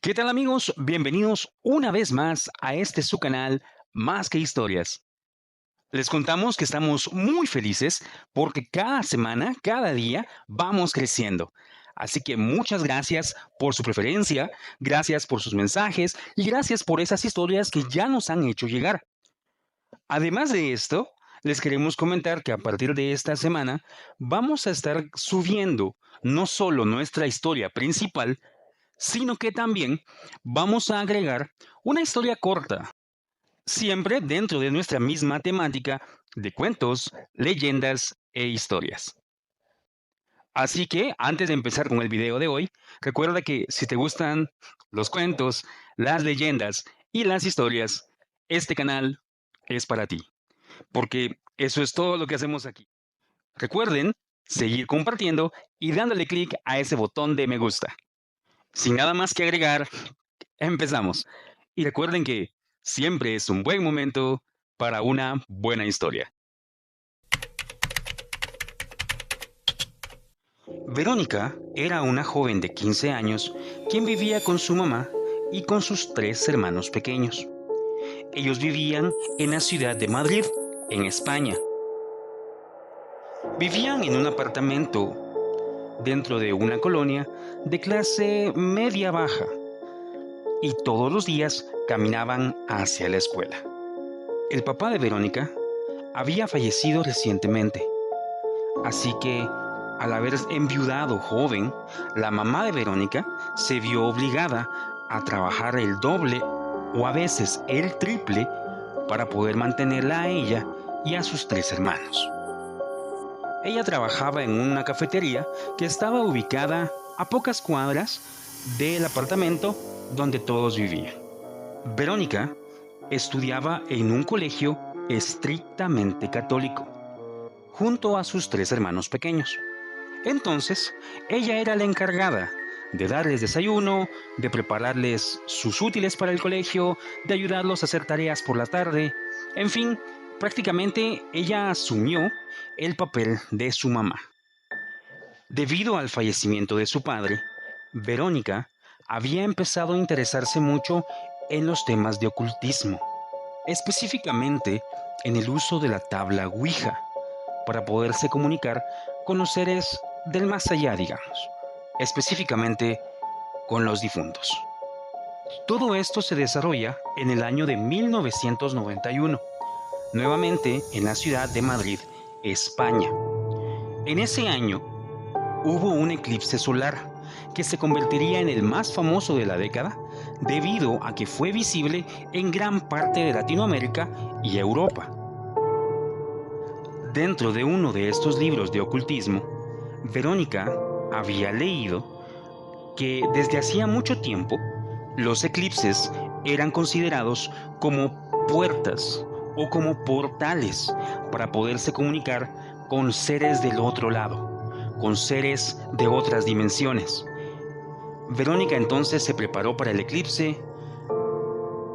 ¿Qué tal amigos? Bienvenidos una vez más a este su canal Más que Historias. Les contamos que estamos muy felices porque cada semana, cada día vamos creciendo. Así que muchas gracias por su preferencia, gracias por sus mensajes y gracias por esas historias que ya nos han hecho llegar. Además de esto, les queremos comentar que a partir de esta semana vamos a estar subiendo no solo nuestra historia principal, sino que también vamos a agregar una historia corta, siempre dentro de nuestra misma temática de cuentos, leyendas e historias. Así que antes de empezar con el video de hoy, recuerda que si te gustan los cuentos, las leyendas y las historias, este canal es para ti, porque eso es todo lo que hacemos aquí. Recuerden seguir compartiendo y dándole clic a ese botón de me gusta. Sin nada más que agregar, empezamos. Y recuerden que siempre es un buen momento para una buena historia. Verónica era una joven de 15 años quien vivía con su mamá y con sus tres hermanos pequeños. Ellos vivían en la ciudad de Madrid, en España. Vivían en un apartamento dentro de una colonia de clase media-baja y todos los días caminaban hacia la escuela. El papá de Verónica había fallecido recientemente, así que al haber enviudado joven, la mamá de Verónica se vio obligada a trabajar el doble o a veces el triple para poder mantenerla a ella y a sus tres hermanos. Ella trabajaba en una cafetería que estaba ubicada a pocas cuadras del apartamento donde todos vivían. Verónica estudiaba en un colegio estrictamente católico, junto a sus tres hermanos pequeños. Entonces, ella era la encargada de darles desayuno, de prepararles sus útiles para el colegio, de ayudarlos a hacer tareas por la tarde. En fin, prácticamente ella asumió el papel de su mamá. Debido al fallecimiento de su padre, Verónica había empezado a interesarse mucho en los temas de ocultismo, específicamente en el uso de la tabla Ouija para poderse comunicar con los seres del más allá, digamos, específicamente con los difuntos. Todo esto se desarrolla en el año de 1991, nuevamente en la ciudad de Madrid, España. En ese año hubo un eclipse solar que se convertiría en el más famoso de la década debido a que fue visible en gran parte de Latinoamérica y Europa. Dentro de uno de estos libros de ocultismo, Verónica había leído que desde hacía mucho tiempo los eclipses eran considerados como puertas o como portales para poderse comunicar con seres del otro lado, con seres de otras dimensiones. Verónica entonces se preparó para el eclipse,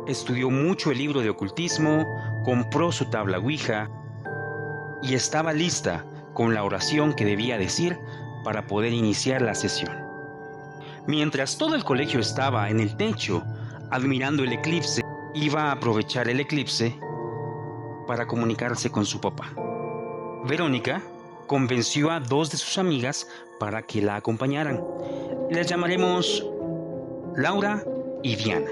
estudió mucho el libro de ocultismo, compró su tabla Ouija y estaba lista con la oración que debía decir para poder iniciar la sesión. Mientras todo el colegio estaba en el techo admirando el eclipse, iba a aprovechar el eclipse para comunicarse con su papá. Verónica convenció a dos de sus amigas para que la acompañaran. Les llamaremos Laura y Diana.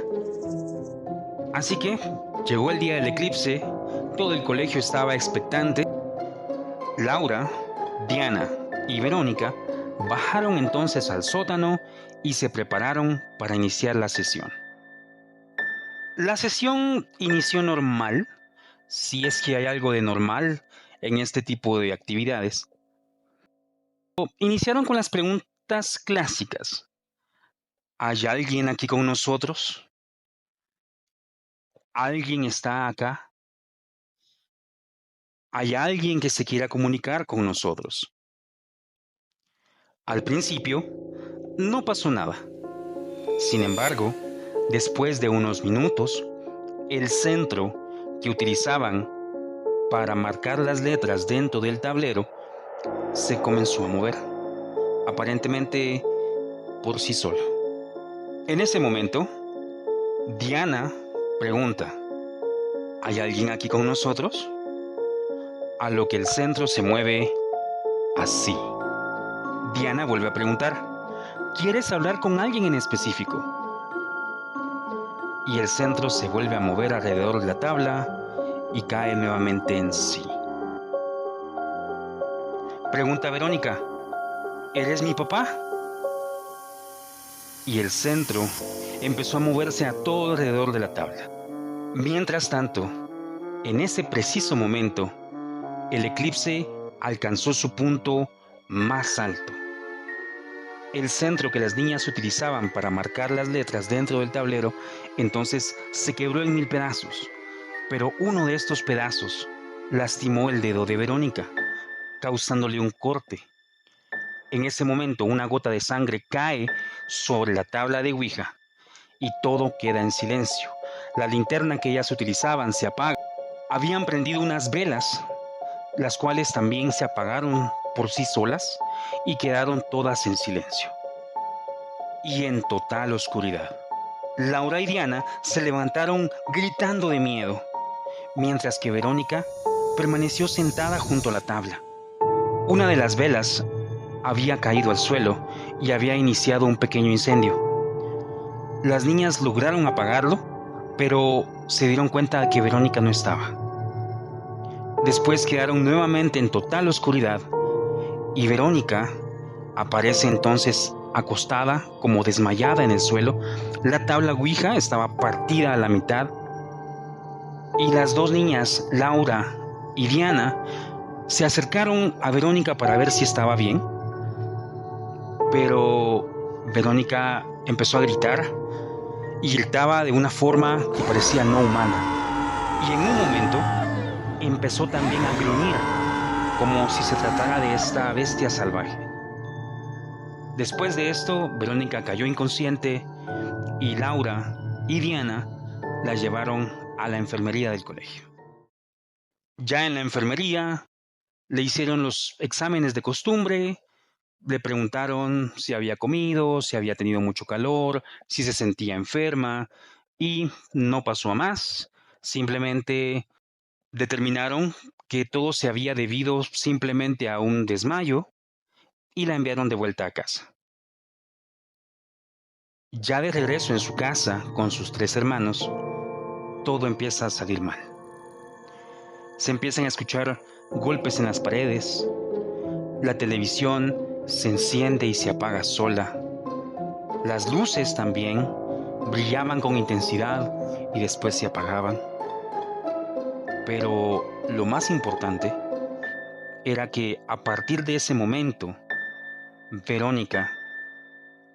Así que llegó el día del eclipse, todo el colegio estaba expectante. Laura, Diana y Verónica bajaron entonces al sótano y se prepararon para iniciar la sesión. La sesión inició normal, si es que hay algo de normal en este tipo de actividades. Iniciaron con las preguntas clásicas. ¿Hay alguien aquí con nosotros? ¿Alguien está acá? ¿Hay alguien que se quiera comunicar con nosotros? Al principio, no pasó nada. Sin embargo, después de unos minutos, el centro que utilizaban para marcar las letras dentro del tablero se comenzó a mover, aparentemente por sí solo. En ese momento, Diana pregunta, ¿hay alguien aquí con nosotros? A lo que el centro se mueve así. Diana vuelve a preguntar, ¿quieres hablar con alguien en específico? Y el centro se vuelve a mover alrededor de la tabla y cae nuevamente en sí. Pregunta Verónica, ¿eres mi papá? Y el centro empezó a moverse a todo alrededor de la tabla. Mientras tanto, en ese preciso momento, el eclipse alcanzó su punto más alto. El centro que las niñas utilizaban para marcar las letras dentro del tablero, entonces se quebró en 1000 pedazos. Pero uno de estos pedazos lastimó el dedo de Verónica, causándole un corte. En ese momento, una gota de sangre cae sobre la tabla de Ouija y todo queda en silencio. La linterna que ellas utilizaban se apaga. Habían prendido unas velas, las cuales también se apagaron por sí solas y quedaron todas en silencio y en total oscuridad. Laura y Diana se levantaron gritando de miedo, mientras que Verónica permaneció sentada junto a la tabla. Una de las velas había caído al suelo y había iniciado un pequeño incendio. Las niñas lograron apagarlo, pero se dieron cuenta de que Verónica no estaba. Después quedaron nuevamente en total oscuridad y Verónica aparece entonces acostada, como desmayada en el suelo. La tabla Ouija estaba partida a la mitad y las dos niñas, Laura y Diana, se acercaron a Verónica para ver si estaba bien, pero Verónica empezó a gritar y gritaba de una forma que parecía no humana. Y en un momento empezó también a gruñir, como si se tratara de esta bestia salvaje. Después de esto, Verónica cayó inconsciente y Laura y Diana la llevaron a la enfermería del colegio. Ya en la enfermería le hicieron los exámenes de costumbre, le preguntaron si había comido, si había tenido mucho calor, si se sentía enferma y no pasó a más. Simplemente determinaron que todo se había debido simplemente a un desmayo y la enviaron de vuelta a casa. Ya de regreso en su casa con sus 3 hermanos, todo empieza a salir mal. Se empiezan a escuchar golpes en las paredes, la televisión se enciende y se apaga sola, las luces también brillaban con intensidad y después se apagaban. Pero lo más importante era que a partir de ese momento, Verónica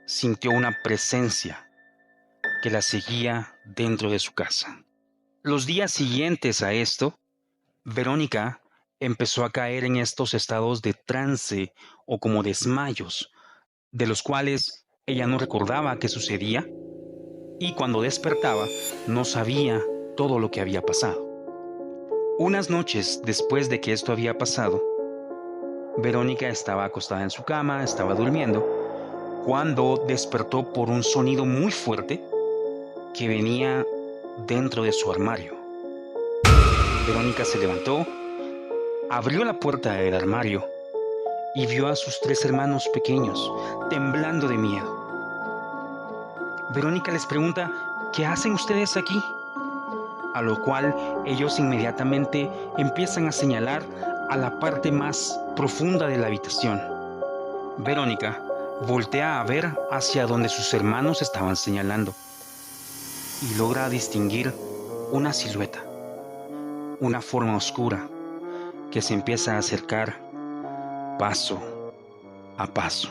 sintió una presencia que la seguía dentro de su casa. Los días siguientes a esto, Verónica empezó a caer en estos estados de trance o como desmayos, de los cuales ella no recordaba qué sucedía y cuando despertaba no sabía todo lo que había pasado. Unas noches después de que esto había pasado, Verónica estaba acostada en su cama, estaba durmiendo, cuando despertó por un sonido muy fuerte que venía dentro de su armario. Verónica se levantó, abrió la puerta del armario y vio a sus 3 hermanos pequeños temblando de miedo. Verónica les pregunta, ¿qué hacen ustedes aquí? A lo cual ellos inmediatamente empiezan a señalar a la parte más profunda de la habitación. Verónica voltea a ver hacia donde sus hermanos estaban señalando y logra distinguir una silueta, una forma oscura que se empieza a acercar paso a paso.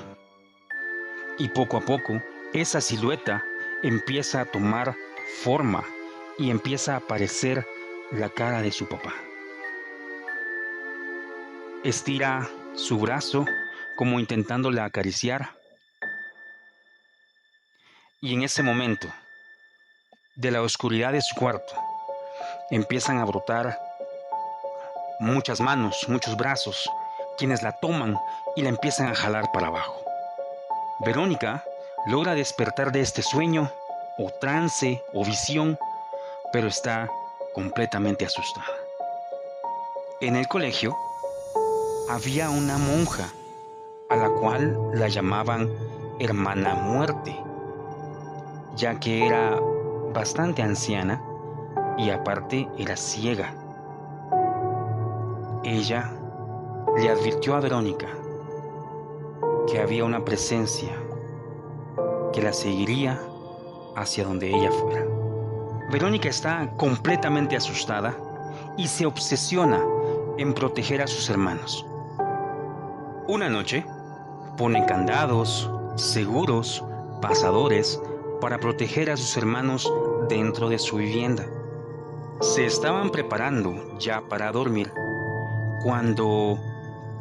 Y poco a poco esa silueta empieza a tomar forma y empieza a aparecer la cara de su papá. Estira su brazo como intentándola acariciar. Y en ese momento, de la oscuridad de su cuarto, empiezan a brotar muchas manos, muchos brazos, quienes la toman y la empiezan a jalar para abajo. Verónica logra despertar de este sueño, o trance, o visión, pero está completamente asustada. En el colegio había una monja a la cual la llamaban Hermana Muerte, ya que era bastante anciana y aparte era ciega. Ella le advirtió a Verónica que había una presencia que la seguiría hacia donde ella fuera. Verónica está completamente asustada y se obsesiona en proteger a sus hermanos. Una noche, ponen candados, seguros, pasadores para proteger a sus hermanos dentro de su vivienda. Se estaban preparando ya para dormir cuando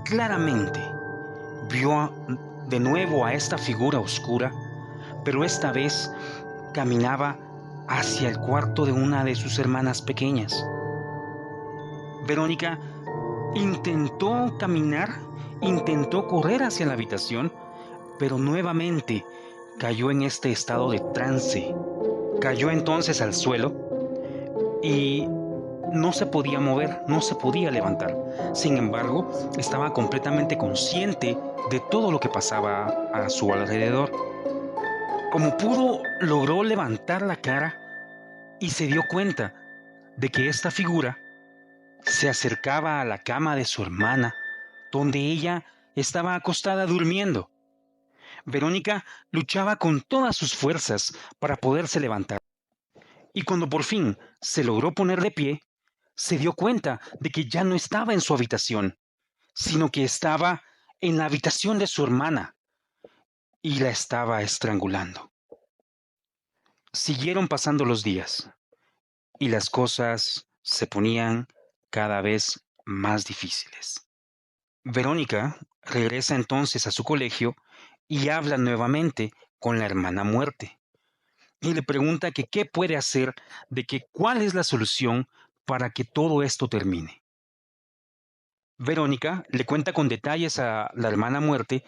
claramente vio de nuevo a esta figura oscura, pero esta vez caminaba hacia el cuarto de una de sus hermanas pequeñas. Verónica intentó caminar, intentó correr hacia la habitación, pero nuevamente cayó en este estado de trance. Cayó entonces al suelo y no se podía mover, no se podía levantar. Sin embargo, estaba completamente consciente de todo lo que pasaba a su alrededor. Como pudo, logró levantar la cara y se dio cuenta de que esta figura se acercaba a la cama de su hermana, donde ella estaba acostada durmiendo. Verónica luchaba con todas sus fuerzas para poderse levantar. Y cuando por fin se logró poner de pie, se dio cuenta de que ya no estaba en su habitación, sino que estaba en la habitación de su hermana y la estaba estrangulando. Siguieron pasando los días y las cosas se ponían cada vez más difíciles. Verónica regresa entonces a su colegio y habla nuevamente con la Hermana Muerte y le pregunta que qué puede hacer, de que cuál es la solución para que todo esto termine. Verónica le cuenta con detalles a la Hermana Muerte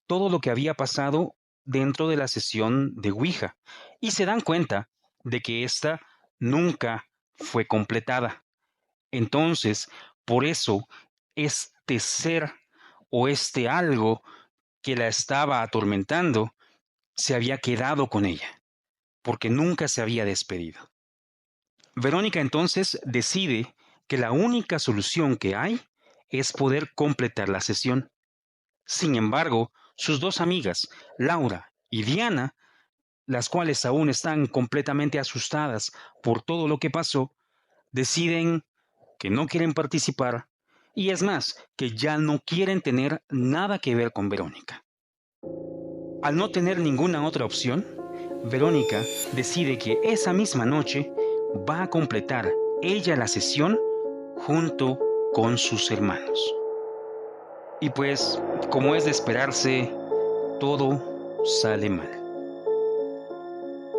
todo lo que había pasado dentro de la sesión de Ouija y se dan cuenta de que ésta nunca fue completada. Entonces, por eso, este ser o este algo que la estaba atormentando se había quedado con ella, porque nunca se había despedido. Verónica entonces decide que la única solución que hay es poder completar la sesión. Sin embargo, sus dos amigas, Laura y Diana, las cuales aún están completamente asustadas por todo lo que pasó, deciden que no quieren participar y es más, que ya no quieren tener nada que ver con Verónica. Al no tener ninguna otra opción, Verónica decide que esa misma noche va a completar ella la sesión junto con sus hermanos. Y pues, como es de esperarse, todo sale mal.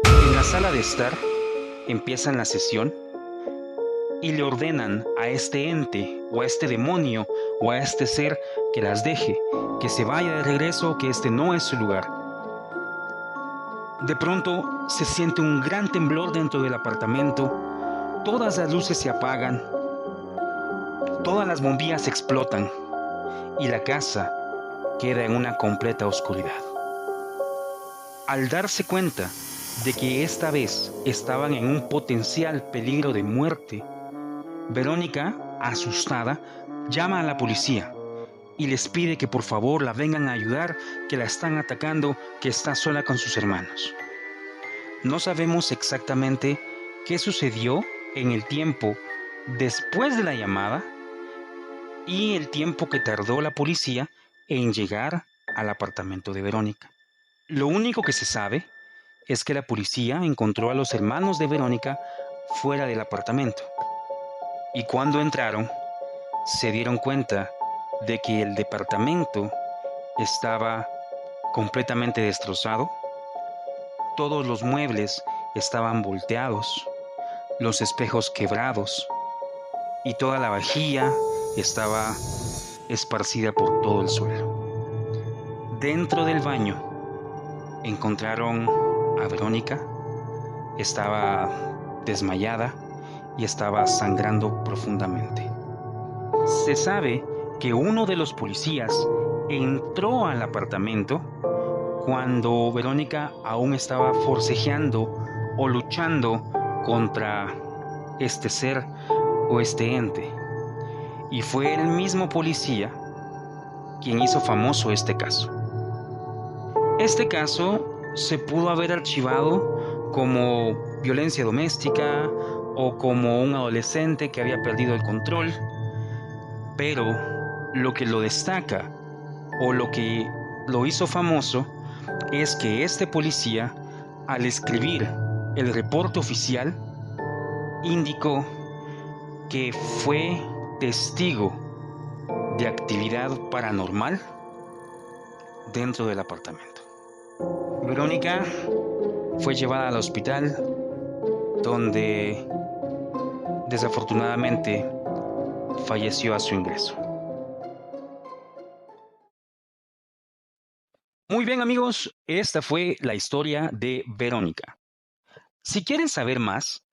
En la sala de estar, empiezan la sesión y le ordenan a este ente o a este demonio o a este ser que las deje, que se vaya de regreso, que este no es su lugar. De pronto se siente un gran temblor dentro del apartamento, todas las luces se apagan, todas las bombillas explotan y la casa queda en una completa oscuridad. Al darse cuenta de que esta vez estaban en un potencial peligro de muerte, Verónica, asustada, llama a la policía y les pide que por favor la vengan a ayudar, que la están atacando, que está sola con sus hermanos. No sabemos exactamente qué sucedió en el tiempo después de la llamada y el tiempo que tardó la policía en llegar al apartamento de Verónica. Lo único que se sabe es que la policía encontró a los hermanos de Verónica fuera del apartamento. Y cuando entraron, se dieron cuenta de que el departamento estaba completamente destrozado. Todos los muebles estaban volteados, los espejos quebrados y toda la vajilla estaba esparcida por todo el suelo. Dentro del baño encontraron a Verónica. Estaba desmayada y estaba sangrando profundamente. Se sabe que uno de los policías entró al apartamento cuando Verónica aún estaba forcejeando o luchando contra este ser o este ente. Y fue el mismo policía quien hizo famoso este caso. Este caso se pudo haber archivado como violencia doméstica o como un adolescente que había perdido el control, pero lo que lo destaca o lo que lo hizo famoso es que este policía, al escribir el reporte oficial, indicó que fue testigo de actividad paranormal dentro del apartamento. Verónica fue llevada al hospital donde desafortunadamente falleció a su ingreso. Muy bien amigos, esta fue la historia de Verónica. Si quieren saber más,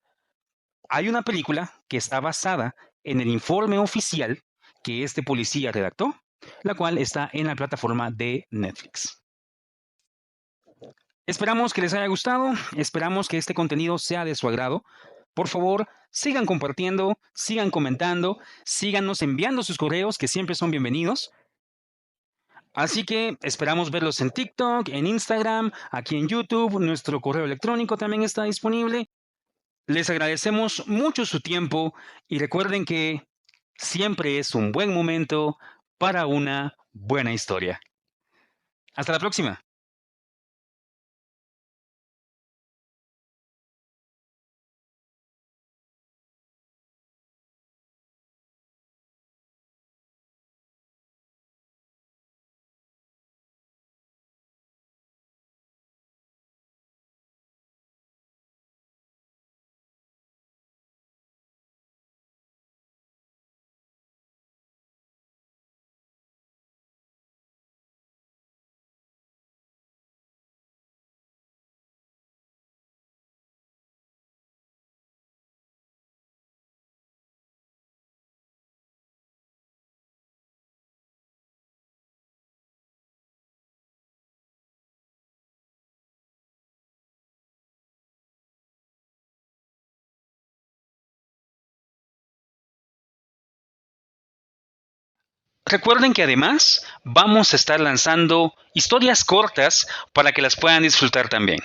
hay una película que está basada en el informe oficial que este policía redactó, la cual está en la plataforma de Netflix. Esperamos que les haya gustado, esperamos que este contenido sea de su agrado. Por favor, sigan compartiendo, sigan comentando, síganos enviando sus correos que siempre son bienvenidos. Así que esperamos verlos en TikTok, en Instagram, aquí en YouTube, nuestro correo electrónico también está disponible. Les agradecemos mucho su tiempo y recuerden que siempre es un buen momento para una buena historia. Hasta la próxima. Recuerden que además vamos a estar lanzando historias cortas para que las puedan disfrutar también.